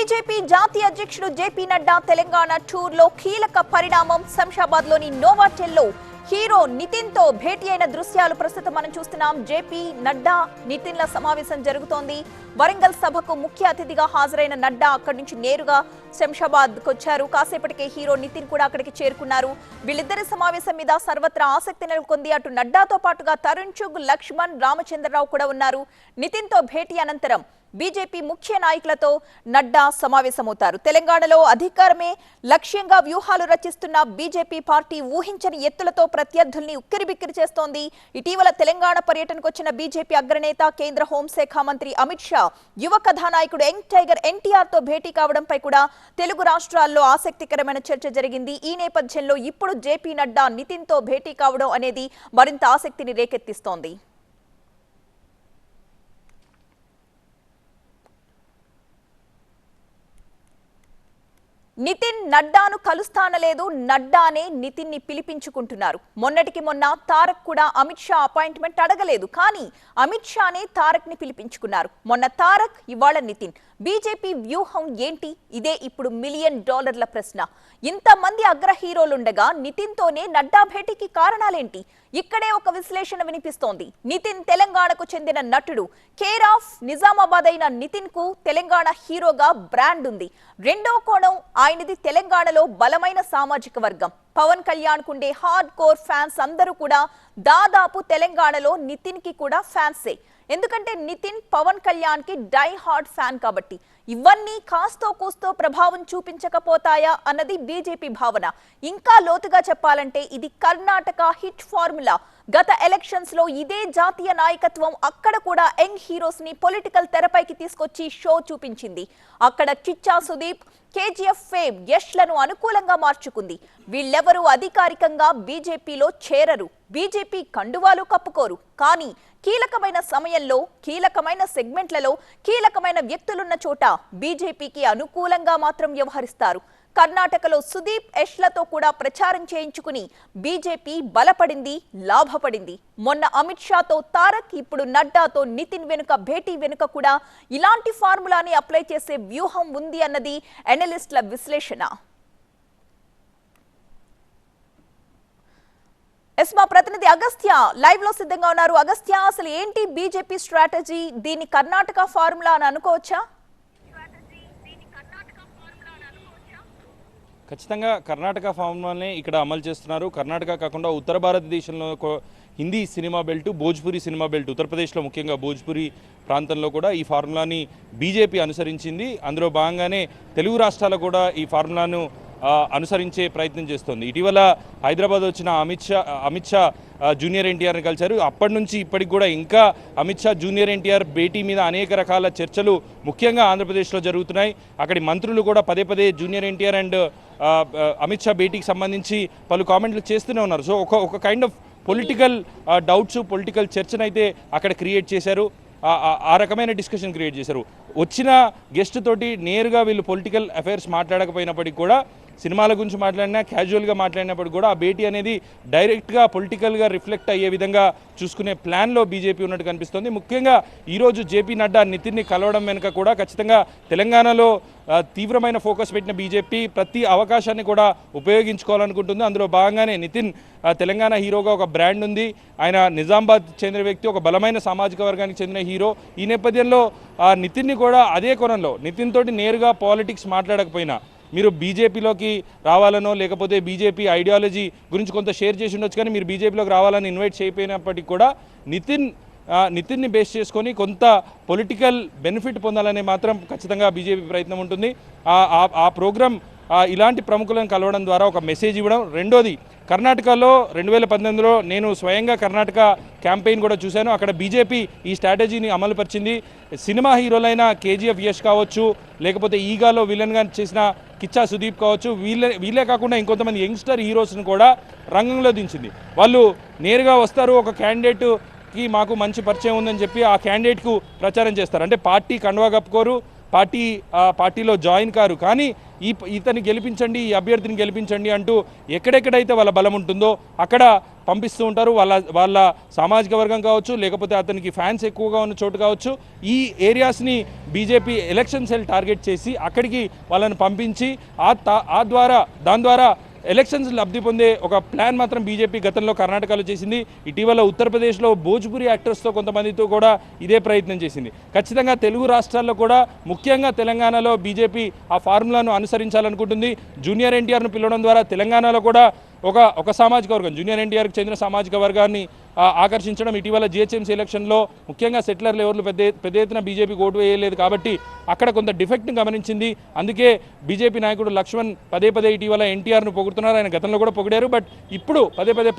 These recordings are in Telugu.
బీజేపీ జాతీయ అధ్యక్షుడు జేపీ నడ్డా తెలంగాణ టూర్లో కీలక పరిణామం. శంషాబాద్లోని నోవాటెల్లో హీరో నితిన్ తో భేటీ అయిన దృశ్యాలు ప్రస్తుతం మనం చూస్తున్నాం. జేపీ నడ్డా నితిన్ల సమావేశం జరుగుతోంది. వరంగల్ సభకు ముఖ్య అతిథిగా హాజరైన నడ్డా అక్కడి నుంచి నేరుగా శంషాబాద్కు వచ్చారు. కాసేపటికే హీరో నితిన్ కూడా అక్కడికి చేరుకున్నారు. వీళ్ళిద్దరి సమావేశం మీద సర్వత్రా ఆసక్తి నెలకొంది. అటు నడ్డాతో పాటుగా తరుణ్ చుగ్, లక్ష్మణ్, రామచంద్రరావు కూడా ఉన్నారు. నితిన్ తో భేటీ అనంతరం బీజేపీ ముఖ్య నాయకులతో నడ్డా సమావేశమవుతారు. తెలంగాణలో అధికారమే లక్ష్యంగా వ్యూహాలు రచిస్తున్న బీజేపీ పార్టీ ఊహించని ఎత్తులతో ప్రత్యర్థుల్ని ఉక్కిరిబిక్కిరి చేస్తోంది. ఇటీవల తెలంగాణ పర్యటనకు వచ్చిన బీజేపీ అగ్రనేత, కేంద్ర హోంశాఖ మంత్రి అమిత్ షా యువ కథానాయకుడు యంగ్ టైగర్ ఎన్టీఆర్ తో భేటీ కావడంపై కూడా తెలుగు రాష్ట్రాల్లో ఆసక్తికరమైన చర్చ జరిగింది. ఈ నేపథ్యంలో ఇప్పుడు జేపీ నడ్డా నితిన్ తో భేటీ కావడం అనేది మరింత ఆసక్తిని రేకెత్తిస్తోంది. నితిన్ నడ్డాను కలుస్తానలేదు, నడ్డానే నితిన్ ని పిలిపించుకుంటున్నారు. మొన్నటికి మొన్న తారక్ కూడా అమిత్ షా అపాయింట్మెంట్ అడగలేదు, కానీ అమిత్ షానే తారక్ ని పిలిపించుకున్నారు. మొన్న తారక్, ఇవాళ నితిన్. బీజేపీ వ్యూహం ఏంటి? ఇదే ఇప్పుడు $1 మిలియన్ ప్రశ్న. ఇంతమంది అగ్ర హీరోలుండగా నితిన్ తోనే నడ్డా భేటీకి కారణాలేంటి? ఇక్కడే ఒక విశ్లేషణ వినిపిస్తోంది. నితిన్ తెలంగాణకు చెందిన నటుడు. కేర్ ఆఫ్ నిజామాబాద్ అయిన నితిన్ కు తెలంగాణ హీరోగా బ్రాండ్ ఉంది. రెండో కోణం, ఆయనది తెలంగాణలో బలమైన సామాజిక వర్గం. పవన్ కళ్యాణ్ కుండే హార్డ్ కోర్ ఫ్యాన్స్ అందరూ కూడా దాదాపు తెలంగాణలో నితిన్ కి కూడా ఫ్యాన్సే. ఎందుకంటే నితిన్ పవన్ కళ్యాణ్ కి డై హార్డ్ ఫ్యాన్ కాబట్టి. ఇవన్నీ కాస్తో కూస్తో ప్రభావం చూపించకపోతాయా అన్నది బీజేపీ భావన. ఇంకా లోతుగా చెప్పాలంటే ఇది కర్ణాటక హిట్ ఫార్ములా. గత ఎలక్షన్స్ లో ఇదే జాతీయ నాయకత్వం అక్కడ కూడా యంగ్ హీరోస్ ని పొలిటికల్ తెరపైకి తీసుకొచ్చి షో చూపించింది. అక్కడ కిచ్చా సుదీప్, కేజీఎఫ్ ఫేమ్ యష్ లను అనుకూలంగా మార్చుకుంది. వీళ్ళెవరూ అధికారికంగా బీజేపీలో చేరరు, బీజేపీ కండువాలు కప్పుకోరు. కానీ కీలకమైన సమయంలో, కీలకమైన సెగ్మెంట్లలో, కీలకమైన వ్యక్తులున్న చోట బీజేపీకి అనుకూలంగా మాత్రం వ్యవహరిస్తారు. కర్ణాటకలో సుదీప్, యష్లతో కూడా ప్రచారం చేయించుకుని బీజేపీ బలపడింది, లాభపడింది. మొన్న అమిత్ షాతో తారక్, ఇప్పుడు నడ్డాతో నితిన్ వెనుక భేటీ వెనుక కూడా ఇలాంటి ఫార్ములాని అప్లై చేసే వ్యూహం ఉంది అన్నది అనలిస్టుల విశ్లేషణ. మా ప్రతినిధి అగస్త్య లైవ్ లో సిద్ధంగా ఉన్నారు. అగస్త్య, అసలు ఏంటి బీజేపీ స్ట్రాటజీ? దీన్ని కర్ణాటక ఫార్ములా అని అనుకోవచ్చా? ఖచ్చితంగా కర్ణాటక ఫార్ములానే ఇక్కడ అమలు చేస్తున్నారు. కర్ణాటక కాకుండా ఉత్తర భారతదేశంలో Hindi cinema belt, Bhojpuri cinema belt, ఉత్తరప్రదేశ్లో ముఖ్యంగా భోజ్పురి ప్రాంతంలో కూడా ఈ ఫార్ములాని బీజేపీ అనుసరించింది. అందులో భాగంగానే తెలుగు రాష్ట్రాలు కూడా ఈ ఫార్ములాను అనుసరించే ప్రయత్నం చేస్తోంది. ఇటీవల హైదరాబాద్ వచ్చిన అమిత్ షా జూనియర్ ఎన్టీఆర్ని కలిశారు. అప్పటి నుంచి ఇప్పటికి కూడా ఇంకా అమిత్ షా జూనియర్ ఎన్టీఆర్ భేటీ మీద అనేక రకాల చర్చలు ముఖ్యంగా ఆంధ్రప్రదేశ్లో జరుగుతున్నాయి. అక్కడి మంత్రులు కూడా పదే పదే జూనియర్ ఎన్టీఆర్ అండ్ అమిత్ షా భేటీకి సంబంధించి పలు కామెంట్లు చేస్తూనే ఉన్నారు. సో ఒక kind of political doubts, political చర్చను అయితే అక్కడ క్రియేట్ చేశారు. ఆ రకమైన డిస్కషన్ క్రియేట్ చేశారు. వచ్చిన గెస్ట్ తోటి నేరుగా వీళ్ళు పొలిటికల్ అఫైర్స్ మాట్లాడకపోయినప్పటికీ కూడా, సినిమాల గురించి మాట్లాడినా, క్యాజువల్గా మాట్లాడినప్పటికీ కూడా ఆ భేటీ అనేది డైరెక్ట్గా పొలిటికల్గా రిఫ్లెక్ట్ అయ్యే విధంగా చూసుకునే ప్లాన్లో బీజేపీ ఉన్నట్టు కనిపిస్తోంది. ముఖ్యంగా ఈరోజు జేపీ నడ్డా నితిన్ని కలవడం వెనుక కూడా ఖచ్చితంగా తెలంగాణలో తీవ్రమైన ఫోకస్ పెట్టిన బీజేపీ ప్రతి అవకాశాన్ని కూడా ఉపయోగించుకోవాలనుకుంటుంది. అందులో భాగంగానే నితిన్ తెలంగాణ హీరోగా ఒక బ్రాండ్ ఉంది. ఆయన నిజామాబాద్ చెందిన వ్యక్తి, ఒక బలమైన సామాజిక వర్గానికి చెందిన హీరో. ఈ నేపథ్యంలో నితిన్ని కూడా అదే కోణంలో, నితిన్ తోటి నేరుగా పాలిటిక్స్ మాట్లాడకపోయినా, మీరు బీజేపీలోకి రావాలనో లేకపోతే బీజేపీ ఐడియాలజీ గురించి కొంత షేర్ చేసి ఉండొచ్చు, కానీ మీరు బీజేపీలోకి రావాలని ఇన్వైట్ చేయకపోయినప్పటికీ కూడా నితిన్ని బేస్ చేసుకొని కొంత పొలిటికల్ బెనిఫిట్ పొందాలనే మాత్రం ఖచ్చితంగా బీజేపీ ప్రయత్నం ఉంటుంది. ఆ ప్రోగ్రామ్ ఇలాంటి ప్రముఖులను కలవడం ద్వారా ఒక మెసేజ్ ఇవ్వడం. రెండోది, కర్ణాటకలో 2018లో నేను స్వయంగా కర్ణాటక క్యాంపెయిన్ కూడా చూశాను. అక్కడ బీజేపీ ఈ స్ట్రాటజీని అమలుపరిచింది. సినిమా హీరోలైన కేజీఎఫ్ యష్ కావచ్చు, లేకపోతే ఈగాలో విలన్గా చేసిన కిచ్చా సుదీప్ కావచ్చు, వీళ్ళే కాకుండా ఇంకొంతమంది యంగ్స్టర్ హీరోస్ని కూడా రంగంలో దించింది. వాళ్ళు నేరుగా వస్తారు, ఒక క్యాండిడేట్కి మాకు మంచి పరిచయం ఉందని చెప్పి ఆ క్యాండిడేట్కు ప్రచారం చేస్తారు. అంటే పార్టీ కండువా కప్పుకోరు, పార్టీలో జాయిన్ కారు. కానీ ఇతన్ని గెలిపించండి, ఈ అభ్యర్థిని గెలిపించండి అంటూ ఎక్కడెక్కడైతే వాళ్ళ బలం ఉంటుందో అక్కడ పంపిస్తూ ఉంటారు. వాళ్ళ సామాజిక వర్గం కావచ్చు, లేకపోతే అతనికి ఫ్యాన్స్ ఎక్కువగా ఉన్న చోటు కావచ్చు, ఈ ఏరియాస్ని బీజేపీ ఎలక్షన్ సెల్ టార్గెట్ చేసి అక్కడికి వాళ్ళని పంపించి దాని ద్వారా ఎలక్షన్స్ లబ్ధి పొందే ఒక ప్లాన్ మాత్రం బీజేపీ గతంలో కర్ణాటకలో చేసింది. ఇటీవల ఉత్తరప్రదేశ్లో భోజ్పురి యాక్టర్స్తో కొంతమందితో కూడా ఇదే ప్రయత్నం చేసింది. ఖచ్చితంగా తెలుగు రాష్ట్రాల్లో కూడా, ముఖ్యంగా తెలంగాణలో బీజేపీ ఆ ఫార్ములాను అనుసరించాలనుకుంటుంది. జూనియర్ ఎన్టీఆర్ను పిలవడం ద్వారా తెలంగాణలో కూడా ఒక సామాజిక వర్గం, జూనియర్ ఎన్టీఆర్కి చెందిన సామాజిక వర్గాన్ని ఆకర్షించడం. ఇటీవల జిహెచ్ఎంసీ ఎలక్షన్లో ముఖ్యంగా సెటిలర్లు ఎవరు పెద్ద ఎత్తున బీజేపీకి ఓటు వేయలేదు కాబట్టి అక్కడ కొంత డిఫెక్ట్ని గమనించింది. అందుకే బీజేపీ నాయకుడు లక్ష్మణ్ పదే ఇటీవల ఎన్టీఆర్ను పొగుడుతున్నారు. ఆయన గతంలో కూడా పొగిడారు. బట్ ఇప్పుడు పదే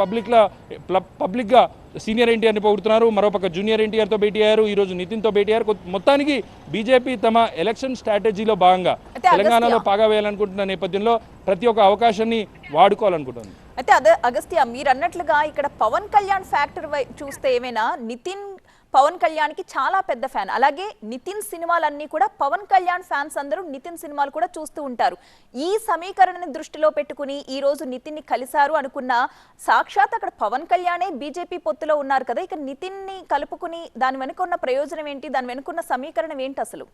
పబ్లిక్గా సీనియర్ ఎన్టీఆర్ని పొగుడుతున్నారు. మరోపక్క జూనియర్ ఎన్టీఆర్తో భేటీ అయ్యారు, ఈరోజు నితిన్తో భేటీ అయ్యారు. మొత్తానికి బీజేపీ తమ ఎలక్షన్ స్ట్రాటజీలో భాగంగా తెలంగాణలో పాగా వేయాలనుకుంటున్న నేపథ్యంలో ప్రతి ఒక్క అవకాశాన్ని వాడుకోవాలనుకుంటున్నాను. అయితే అగస్త్య, మీరు అన్నట్లుగా ఇక్కడ పవన్ కళ్యాణ్ ఫ్యాక్టర్ చూస్తే ఏమైనా నితిన్ పవన్ కళ్యాణ్కి చాలా పెద్ద ఫ్యాన్. అలాగే నితిన్ సినిమాలన్నీ కూడా పవన్ కళ్యాణ్ ఫ్యాన్స్ అందరూ నితిన్ సినిమాలు కూడా చూస్తూ ఉంటారు. ఈ సమీకరణని దృష్టిలో పెట్టుకుని ఈ రోజు నితిన్ని కలిశారు అనుకున్న సాక్షాత్ అక్కడ పవన్ కళ్యాణే బీజేపీ పొత్తులో ఉన్నారు కదా, ఇక నితిన్ని కలుపుకుని దాని వెనుక ఉన్న ప్రయోజనం ఏంటి, దాని వెనుకున్న సమీకరణం ఏంటి అసలు?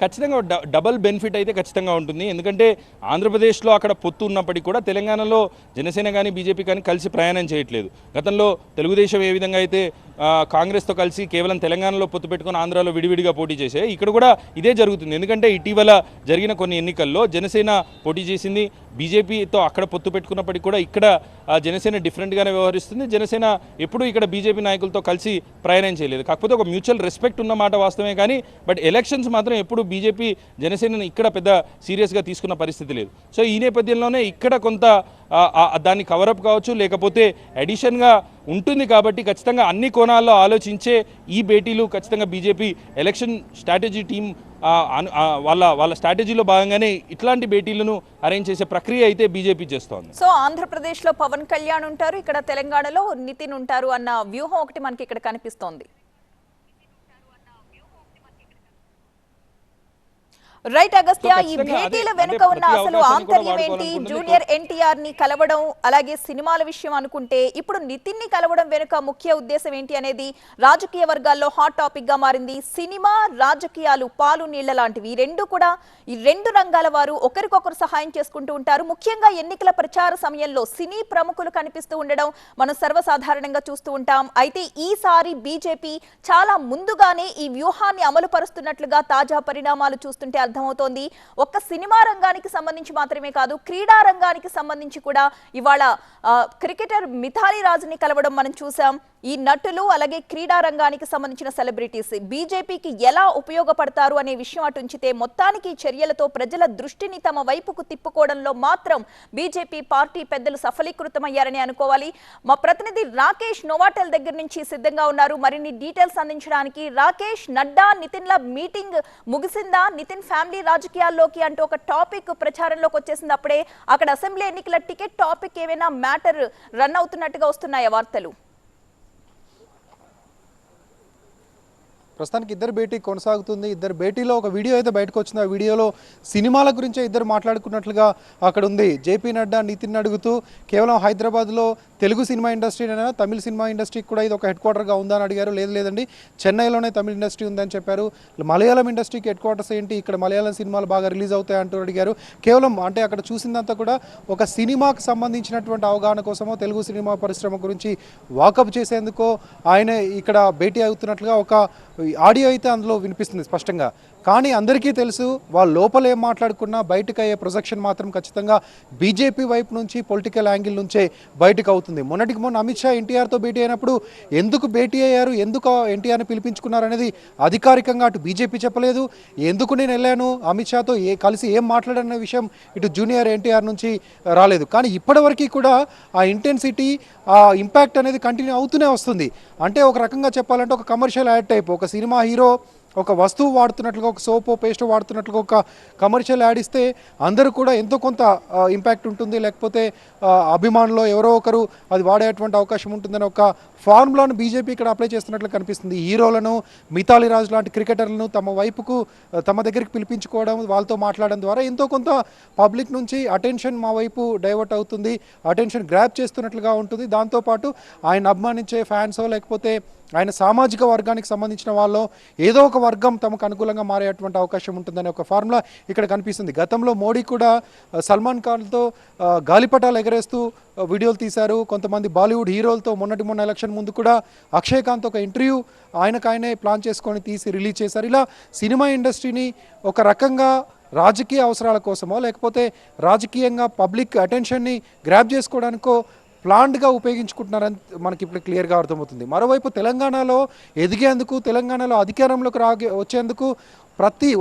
ఖచ్చితంగా డబల్ బెనిఫిట్ అయితే ఖచ్చితంగా ఉంటుంది. ఎందుకంటే ఆంధ్రప్రదేశ్లో అక్కడ పొత్తు ఉన్నప్పటికీ కూడా తెలంగాణలో జనసేన కానీ బీజేపీ కానీ కలిసి ప్రయాణం చేయట్లేదు. గతంలో తెలుగుదేశం ఏ విధంగా అయితే కాంగ్రెస్తో కలిసి కేవలం తెలంగాణలో పొత్తు పెట్టుకుని ఆంధ్రాలో విడివిడిగా పోటీ చేసే, ఇక్కడ కూడా ఇదే జరుగుతుంది. ఎందుకంటే ఇటీవల జరిగిన కొన్ని ఎన్నికల్లో జనసేన పోటీ చేసింది, బీజేపీతో అక్కడ పొత్తు పెట్టుకున్నప్పటికీ కూడా ఇక్కడ జనసేన డిఫరెంట్గానే వ్యవహరిస్తుంది. జనసేన ఎప్పుడూ ఇక్కడ బీజేపీ నాయకులతో కలిసి ప్రయాణం చేయలేదు. కాకపోతే ఒక మ్యూచువల్ రెస్పెక్ట్ ఉన్న మాట వాస్తవమే. కానీ బట్ ఎలక్షన్స్ మాత్రం ఎప్పుడు బీజేపీ జనసేనని ఇక్కడ పెద్ద సీరియస్గా తీసుకున్న పరిస్థితి లేదు. సో ఈ నేపథ్యంలోనే ఇక్కడ కొంత దాన్ని కవరప్ కావచ్చు, లేకపోతే ఎడిషన్గా ఉంటుంది. కాబట్టి ఖచ్చితంగా అన్ని కోణాల్లో ఆలోచించే ఈ భేటీలు ఖచ్చితంగా బీజేపీ ఎలక్షన్ స్ట్రాటజీ టీం వాళ్ళ స్ట్రాటజీలో భాగంగానే ఇట్లాంటి భేటీలను అరేంజ్ చేసే ప్రక్రియ అయితే బీజేపీ చేస్తోంది. సో ఆంధ్రప్రదేశ్లో పవన్ కళ్యాణ్ ఉంటారు, ఇక్కడ తెలంగాణలో నితిన్ ఉంటారు అన్న వ్యూహం ఒకటి మనకి ఇక్కడ కనిపిస్తోంది. రైట్ అగస్త్య, ఈ భేటీల వెనుక ఉన్న అసలు ఆంతర్యం ఏంటి? జూనియర్ ఎన్టీఆర్ ని కలవడం, అలాగే సినిమాల విషయం అనుకుంటే ఇప్పుడు నితిన్ ని కలవడం వెనుక ముఖ్య ఉద్దేశం ఏంటి అనేది రాజకీయ వర్గాల్లో హాట్ టాపిక్ గా మారింది. సినిమా, రాజకీయాలు పాలు నీళ్ల లాంటివి. ఈ రెండు రంగాల వారు ఒకరికొకరు సహాయం చేసుకుంటూ ఉంటారు. ముఖ్యంగా ఎన్నికల ప్రచార సమయంలో సినీ ప్రముఖులు కనిపిస్తూ ఉండడం మనం సర్వసాధారణంగా చూస్తూ ఉంటాం. అయితే ఈసారి బీజేపీ చాలా ముందుగానే ఈ వ్యూహాన్ని అమలు పరుస్తున్నట్లుగా తాజా పరిణామాలు చూస్తుంటే అర్థమవుతోంది. ఒక్క సినిమా రంగానికి సంబంధించి మాత్రమే కాదు, క్రీడా రంగానికి సంబంధించి కూడా ఇవాళ క్రికెటర్ మిథాలీ రాజ్ని కలవడం మనం చూసాం. ఈ నటులు అలాగే క్రీడా రంగానికి సంబంధించిన సెలబ్రిటీస్ బీజేపీకి ఎలా ఉపయోగపడతారు అనే విషయం అటుంచితే మొత్తానికి చర్యలతో ప్రజల దృష్టిని తమ వైపుకు తిప్పుకోవడంలో మాత్రం బీజేపీ పార్టీ పెద్దలు సఫలీకృతమయ్యారని అనుకోవాలి. మా ప్రతినిధి రాకేష్ నోవాటెల్ దగ్గర నుంచి సిద్ధంగా ఉన్నారు మరిన్ని డీటెయిల్స్ అందించడానికి. రాకేష్, నడ్డా నితిన్ల మీటింగ్ ముగిసిందా? నితిన్ ఫ్యామిలీ రాజకీయాల్లోకి అంటూ ఒక టాపిక్ ప్రచారంలోకి వచ్చేసింది. అప్పుడే అక్కడ అసెంబ్లీ ఎన్నికల టికెట్ టాపిక్ ఏమైనా మ్యాటర్ రన్ అవుతున్నట్టుగా వస్తున్నాయా వార్తలు? ప్రస్తుతానికి ఇద్దరు భేటీ కొనసాగుతుంది. ఇద్దరు భేటీలో ఒక వీడియో అయితే బయటకు వచ్చింది. ఆ వీడియోలో సినిమాల గురించే ఇద్దరు మాట్లాడుకున్నట్లుగా అక్కడ ఉంది. జేపీ నడ్డా నితిన్ అడుగుతూ కేవలం హైదరాబాద్లో తెలుగు సినిమా ఇండస్ట్రీనైనా తమిళ సినిమా ఇండస్ట్రీకి కూడా ఇది ఒక హెడ్ క్వార్టర్గా ఉందా అని అడిగారు. లేదండి, చెన్నైలోనే తమిళ ఇండస్ట్రీ ఉందని చెప్పారు. మలయాళం ఇండస్ట్రీకి హెడ్ క్వార్టర్స్ ఏంటి, ఇక్కడ మలయాళం సినిమాలు బాగా రిలీజ్ అవుతాయి అంటూ అడిగారు. కేవలం అంటే అక్కడ చూసిందంతా కూడా ఒక సినిమాకు సంబంధించినటువంటి అవగాహన కోసమో తెలుగు సినిమా పరిశ్రమ గురించి వాకప్ చేసేందుకో ఆయన ఇక్కడ భేటీ అవుతున్నట్లుగా ఒక ఆడియో అయితే అందులో వినిపిస్తుంది స్పష్టంగా. కానీ అందరికీ తెలుసు వాళ్ళ లోపల ఏం మాట్లాడుకున్నా బయటకు అయ్యే ప్రొజెక్షన్ మాత్రం ఖచ్చితంగా బీజేపీ వైపు నుంచి పొలిటికల్ యాంగిల్ నుంచే బయటకు అవుతుంది. మొన్నటికి మొన్న అమిత్ షా ఎన్టీఆర్తో భేటీ అయినప్పుడు ఎందుకు భేటీ అయ్యారు, ఎందుకు ఎన్టీఆర్ని పిలిపించుకున్నారు అనేది అధికారికంగా అటు బీజేపీ చెప్పలేదు. ఎందుకు నేను వెళ్ళాను అమిత్ షాతో కలిసి ఏం మాట్లాడన్న విషయం ఇటు జూనియర్ ఎన్టీఆర్ నుంచి రాలేదు. కానీ ఇప్పటివరకు కూడా ఆ ఇంటెన్సిటీ, ఆ ఇంపాక్ట్ అనేది కంటిన్యూ అవుతూనే వస్తుంది. అంటే ఒక రకంగా చెప్పాలంటే ఒక కమర్షియల్ యాడ్ టైప్, ఒక సినిమా హీరో ఒక వస్తువు వాడుతున్నట్లుగా, ఒక సోపో పేస్ట్ వాడుతున్నట్లుగా ఒక కమర్షియల్ యాడ్ ఇస్తే అందరూ కూడా ఎంతో కొంత ఇంపాక్ట్ ఉంటుంది, లేకపోతే అభిమానులు ఎవరో ఒకరు అది వాడేటువంటి అవకాశం ఉంటుందని ఒక ఫార్ములాను బీజేపీ ఇక్కడ అప్లై చేస్తున్నట్లు కనిపిస్తుంది. హీరోలను, మితాలి రాజ్ లాంటి క్రికెటర్లను తమ వైపుకు తమ దగ్గరికి పిలిపించుకోవడం, వాళ్ళతో మాట్లాడడం ద్వారా ఎంతో కొంత పబ్లిక్ నుంచి అటెన్షన్ మా వైపు డైవర్ట్ అవుతుంది, అటెన్షన్ గ్రాప్ చేస్తున్నట్లుగా ఉంటుంది. దాంతోపాటు ఆయన అభిమానించే ఫ్యాన్సో లేకపోతే ఆయన సామాజిక వర్గానికి సంబంధించిన వాళ్ళు ఏదో ఒక వర్గం తమకు అనుకూలంగా మారేటువంటి అవకాశం ఉంటుందనే ఒక ఫార్ములా ఇక్కడ కనిపిస్తుంది. గతంలో మోడీ కూడా సల్మాన్ ఖాన్తో గాలిపటాలు ఎగరేస్తూ వీడియోలు తీశారు. కొంతమంది బాలీవుడ్ హీరోలతో మొన్న ఎలక్షన్ ముందు కూడా అక్షయ్ కాంత్ ఒక ఇంటర్వ్యూ ఆయనకాయనే ప్లాన్ చేసుకొని తీసి రిలీజ్ చేశారు. ఇలా సినిమా ఇండస్ట్రీని ఒక రకంగా రాజకీయ అవసరాల కోసమో లేకపోతే రాజకీయంగా పబ్లిక్ అటెన్షన్ని గ్రాప్ చేసుకోవడానికో ప్లాన్డ్గా ఉపయోగించుకుంటున్నారని మనకి ఇప్పుడు క్లియర్గా అర్థమవుతుంది. మరోవైపు తెలంగాణలో ఎదిగేందుకు, తెలంగాణలో అధికారంలోకి వచ్చేందుకు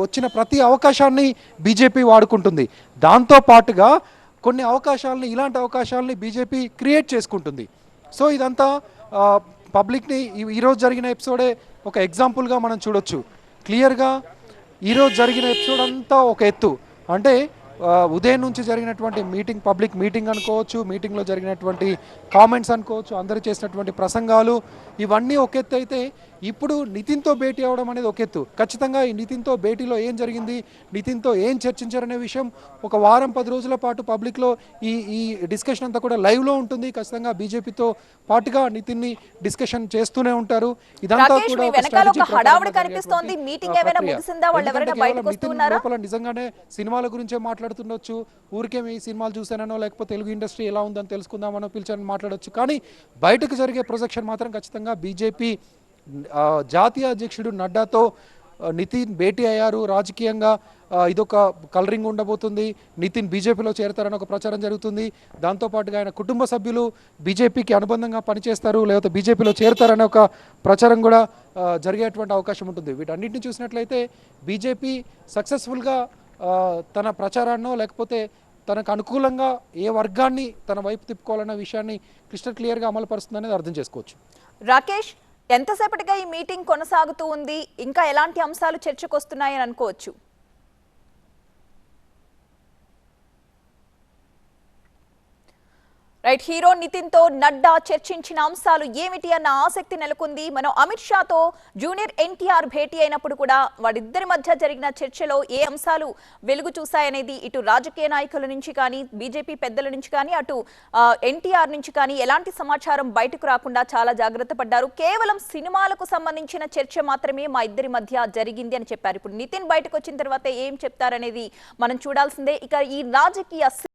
వచ్చిన ప్రతి అవకాశాన్ని బీజేపీ వాడుకుంటుంది. దాంతోపాటుగా కొన్ని అవకాశాలని, ఇలాంటి అవకాశాలని బీజేపీ క్రియేట్ చేసుకుంటుంది. సో ఇదంతా పబ్లిక్ని ఈరోజు జరిగిన ఎపిసోడే ఒక ఎగ్జాంపుల్గా మనం చూడొచ్చు. క్లియర్గా ఈరోజు జరిగిన ఎపిసోడ్ అంతా ఒక ఎత్తు. అంటే ఉదయం నుంచి జరిగినటువంటి మీటింగ్, పబ్లిక్ మీటింగ్ అనుకోవచ్చు, మీటింగ్లో జరిగినటువంటి కామెంట్స్ అనుకోవచ్చు, అందరూ చేసినటువంటి ప్రసంగాలు, ఇవన్నీ ఒక ఎత్తు అయితే ఇప్పుడు నితిన్తో భేటీ అవ్వడం అనేది ఒక ఎత్తు. ఖచ్చితంగా ఈ నితిన్తో భేటీలో ఏం జరిగింది, నితిన్తో ఏం చర్చించారనే విషయం ఒక వారం 10 రోజుల పాటు పబ్లిక్లో ఈ డిస్కషన్ అంతా కూడా లైవ్లో ఉంటుంది. ఖచ్చితంగా బీజేపీతో పాటుగా నితిన్ని డిస్కషన్ చేస్తూనే ఉంటారు. ఇదంతా కూడా లోపల నిజంగానే సినిమాల గురించే మాట్లాడుతుండొచ్చు, ఊరికే మీ సినిమాలు చూసానో లేకపోతే తెలుగు ఇండస్ట్రీ ఎలా ఉందని తెలుసుకుందామనో పిలిచానని మాట్లాడొచ్చు. కానీ బయటకు జరిగే ప్రొజెక్షన్ మాత్రం ఖచ్చితంగా బీజేపీ జాతీయ అధ్యక్షుడు నడ్డాతో నితిన్ భేటీ అయ్యారు. రాజకీయంగా ఇదొక కలరింగ్ ఉండబోతుంది. నితిన్ బీజేపీలో చేరతారని ఒక ప్రచారం జరుగుతుంది. దాంతోపాటుగా ఆయన కుటుంబ సభ్యులు బీజేపీకి అనుబంధంగా పనిచేస్తారు, లేకపోతే బీజేపీలో చేరతారనే ఒక ప్రచారం కూడా జరిగేటువంటి అవకాశం ఉంటుంది. వీటన్నిటిని చూసినట్లయితే బీజేపీ సక్సెస్ఫుల్గా తన ప్రచారాన్నో లేకపోతే తనకు అనుకూలంగా ఏ వర్గాన్ని తన వైపు తిప్పుకోవాలన్న విషయాన్ని క్రిస్టల్ క్లియర్గా అమలు పరుస్తుందనేది అర్థం చేసుకోవచ్చు. రాకేష్, ఎంతసేపటిగా ఈ మీటింగ్ కొనసాగుతూ ఉంది, ఇంకా ఎలాంటి అంశాలు చర్చకు వస్తున్నాయని అనుకోవచ్చు? రైట్, హీరో నితిన్ తో నడ్డా చర్చించిన అంశాలు ఏమిటి అన్న ఆసక్తి నెలకొంది. మనం అమిత్ షాతో జూనియర్ ఎన్టీఆర్ భేటీ అయినప్పుడు కూడా వారిద్దరి మధ్య జరిగిన చర్చలో ఏ అంశాలు వెలుగు చూశాయనేది ఇటు రాజకీయ నాయకుల నుంచి కానీ, బీజేపీ పెద్దల నుంచి కానీ, అటు ఎన్టీఆర్ నుంచి కానీ ఎలాంటి సమాచారం బయటకు రాకుండా చాలా జాగ్రత్త పడ్డారు. కేవలం సినిమాలకు సంబంధించిన చర్చ మాత్రమే మా ఇద్దరి మధ్య జరిగింది అని చెప్పారు. ఇప్పుడు నితిన్ బయటకు వచ్చిన తర్వాత ఏం చెప్తారనేది మనం చూడాల్సిందే. ఇక ఈ రాజకీయ